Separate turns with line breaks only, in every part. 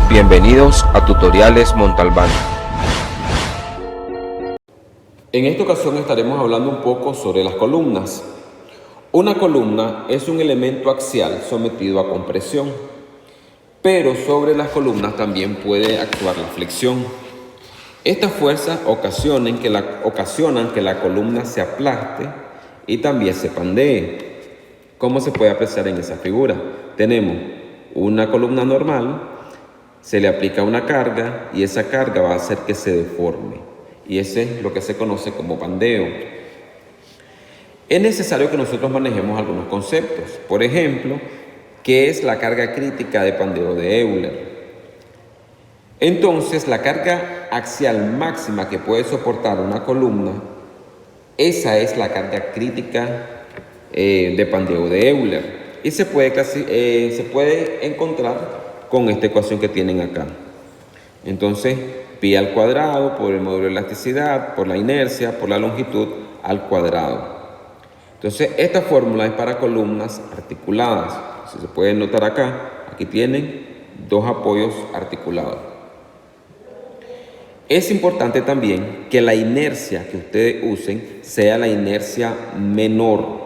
Bienvenidos a Tutoriales Montalbán. En esta ocasión estaremos hablando un poco sobre las columnas. Una columna es un elemento axial sometido a compresión, pero sobre las columnas también puede actuar la flexión. Estas fuerzas ocasionan que la columna se aplaste y también se pandee. ¿Cómo se puede apreciar en esa figura? Tenemos una columna normal, se le aplica una carga y esa carga va a hacer que se deforme. Y ese es lo que se conoce como pandeo. Es necesario que nosotros manejemos algunos conceptos. Por ejemplo, ¿qué es la carga crítica de pandeo de Euler? Entonces, la carga axial máxima que puede soportar una columna, esa es la carga crítica de pandeo de Euler. Y se puede encontrar con esta ecuación que tienen acá. Entonces, pi al cuadrado por el módulo de elasticidad, por la inercia, por la longitud al cuadrado. Entonces, esta fórmula es para columnas articuladas. Si se puede notar acá, aquí tienen dos apoyos articulados. Es importante también que la inercia que ustedes usen sea la inercia menor.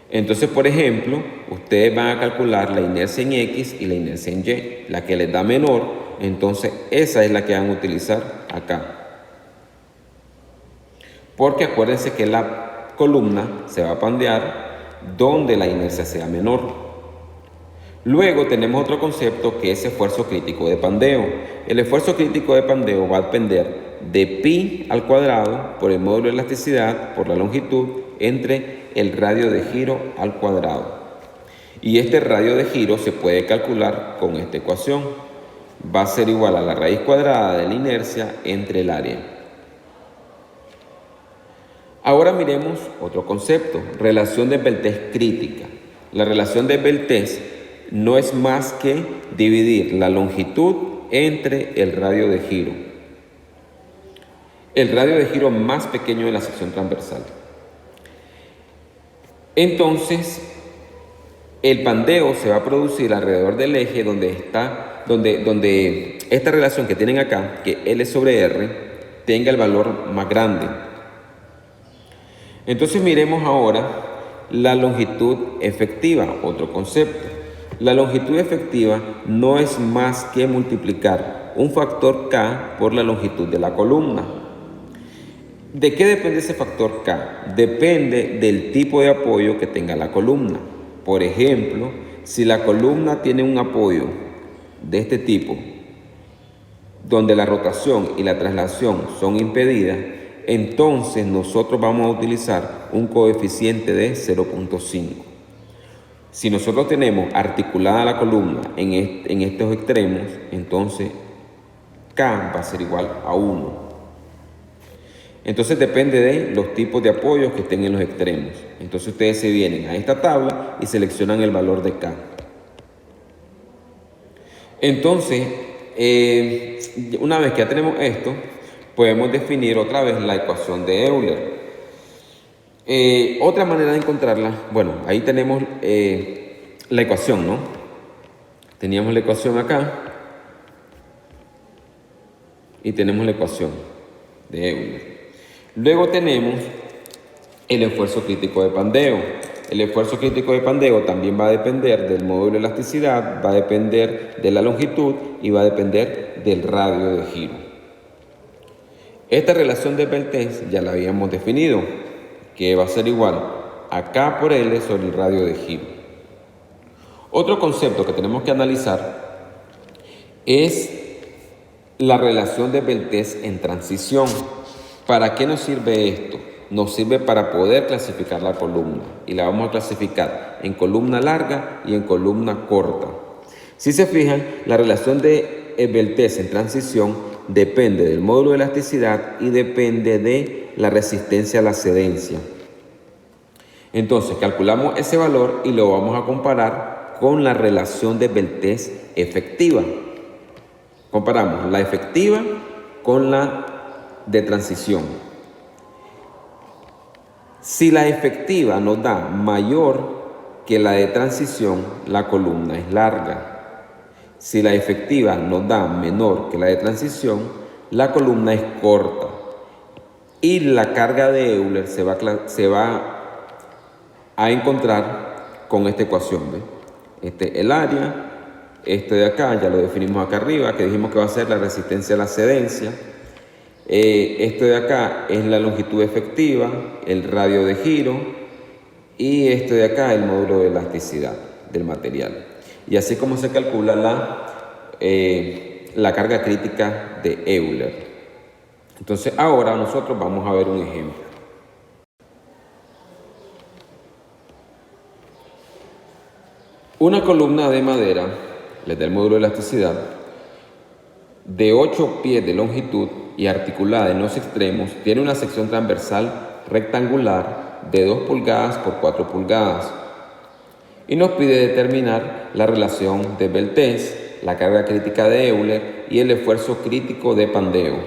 Entonces, por ejemplo, ustedes van a calcular la inercia en X y la inercia en Y. La que les da menor, entonces esa es la que van a utilizar acá. Porque acuérdense que la columna se va a pandear donde la inercia sea menor. Luego tenemos otro concepto que es esfuerzo crítico de pandeo. El esfuerzo crítico de pandeo va a depender de pi al cuadrado por el módulo de elasticidad por la longitud entre el radio de giro al cuadrado. Y este radio de giro se puede calcular con esta ecuación. Va a ser igual a la raíz cuadrada de la inercia entre el área. Ahora miremos otro concepto, relación de Beltrés crítica. La relación de Beltrés no es más que dividir la longitud entre el radio de giro. El radio de giro más pequeño de la sección transversal. Entonces, el pandeo se va a producir alrededor del eje donde esta relación que tienen acá, que L sobre R, tenga el valor más grande. Entonces miremos ahora la longitud efectiva, otro concepto. La longitud efectiva no es más que multiplicar un factor K por la longitud de la columna. ¿De qué depende ese factor K? Depende del tipo de apoyo que tenga la columna. Por ejemplo, si la columna tiene un apoyo de este tipo, donde la rotación y la traslación son impedidas, entonces nosotros vamos a utilizar un coeficiente de 0.5. Si nosotros tenemos articulada la columna en estos extremos, entonces K va a ser igual a 1. Entonces depende de los tipos de apoyos que estén en los extremos. Entonces ustedes se vienen a esta tabla y seleccionan el valor de K. Entonces, una vez que ya tenemos esto, podemos definir otra vez la ecuación de Euler. Otra manera de encontrarla, bueno, ahí tenemos la ecuación, ¿no? Teníamos la ecuación acá y tenemos la ecuación de Euler. Luego tenemos el esfuerzo crítico de pandeo. El esfuerzo crítico de pandeo también va a depender del módulo de elasticidad, va a depender de la longitud y va a depender del radio de giro. Esta relación de Beltrés ya la habíamos definido, que va a ser igual a K por L sobre el radio de giro. Otro concepto que tenemos que analizar es la relación de Beltrés en transición. ¿Para qué nos sirve esto? Nos sirve para poder clasificar la columna y la vamos a clasificar en columna larga y en columna corta. Si se fijan, la relación de Beltrés en transición depende del módulo de elasticidad y depende de la resistencia a la cedencia. Entonces calculamos ese valor y lo vamos a comparar con la relación de Beltrés efectiva. Comparamos la efectiva con la de transición. Si la efectiva nos da mayor que la de transición, la columna es larga. Si la efectiva nos da menor que la de transición, la columna es corta. Y la carga de Euler se va a encontrar con esta ecuación. ¿Ve? El área, de acá, ya lo definimos acá arriba, que dijimos que va a ser la resistencia a la excedencia. De acá es la longitud efectiva, el radio de giro, y de acá el módulo de elasticidad del material. Y así como se calcula la carga crítica de Euler. Entonces ahora nosotros vamos a ver un ejemplo. Una columna de madera, les da el módulo de elasticidad, de 8 pies de longitud y articulada en los extremos, tiene una sección transversal rectangular de 2 pulgadas por 4 pulgadas. Y nos pide determinar la relación de Beltès, la carga crítica de Euler y el esfuerzo crítico de Pandeo.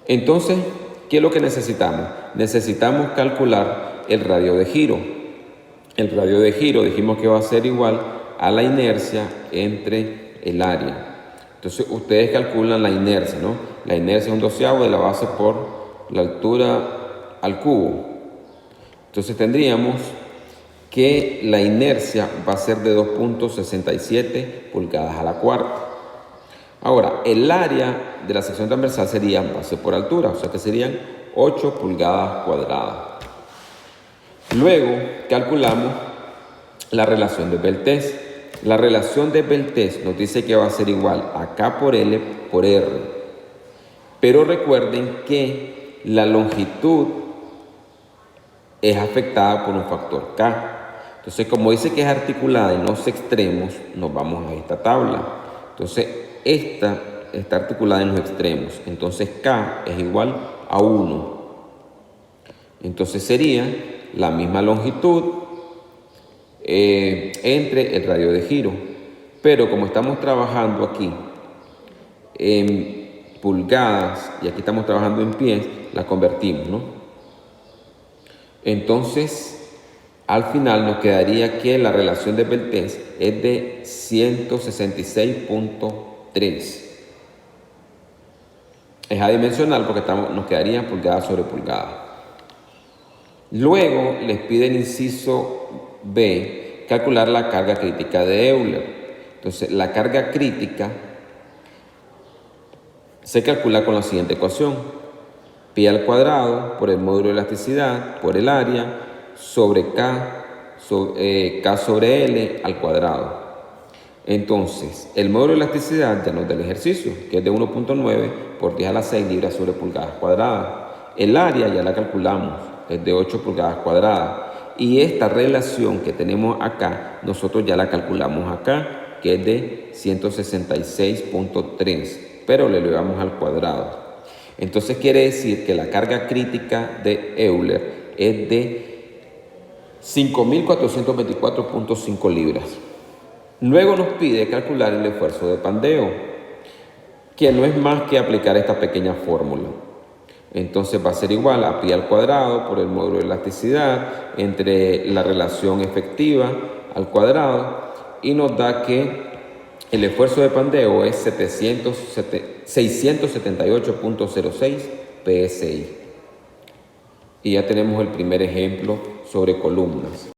Entonces, ¿qué es lo que necesitamos? Necesitamos calcular el radio de giro. El radio de giro dijimos que va a ser igual a la inercia entre el área. Entonces, ustedes calculan la inercia, ¿no? La inercia es un doceavo de la base por la altura al cubo. Entonces, tendríamos que la inercia va a ser de 2.67 pulgadas a la cuarta. Ahora, el área de la sección transversal sería base por altura, o sea que serían 8 pulgadas cuadradas. Luego calculamos la relación de Beltès. La relación de Beltès nos dice que va a ser igual a K por L por R. Pero recuerden que la longitud es afectada por un factor K. Entonces, como dice que es articulada en los extremos, nos vamos a esta tabla. Entonces, esta está articulada en los extremos. Entonces, K es igual a 1. Entonces, sería la misma longitud entre el radio de giro. Pero como estamos trabajando aquí en pulgadas y aquí estamos trabajando en pies, la convertimos, ¿no? Entonces, al final nos quedaría que la relación de Beltès es de 166.3. Es adimensional porque nos quedaría pulgada sobre pulgada. Luego les pide el inciso B calcular la carga crítica de Euler. Entonces, la carga crítica se calcula con la siguiente ecuación: pi al cuadrado por el módulo de elasticidad por el área sobre K sobre L al cuadrado. Entonces, el módulo de elasticidad ya nos da el ejercicio, que es de 1.9 por 10 a la 6 libras sobre pulgadas cuadradas. El área ya la calculamos, es de 8 pulgadas cuadradas. Y esta relación que tenemos acá, nosotros ya la calculamos acá, que es de 166.3, pero le elevamos al cuadrado. Entonces quiere decir que la carga crítica de Euler es de 5.424.5 libras. Luego nos pide calcular el esfuerzo de Pandeo, que no es más que aplicar esta pequeña fórmula. Entonces va a ser igual a pi al cuadrado por el módulo de elasticidad entre la relación efectiva al cuadrado, y nos da que el esfuerzo de Pandeo es 678.06 PSI. Y ya tenemos el primer ejemplo sobre columnas.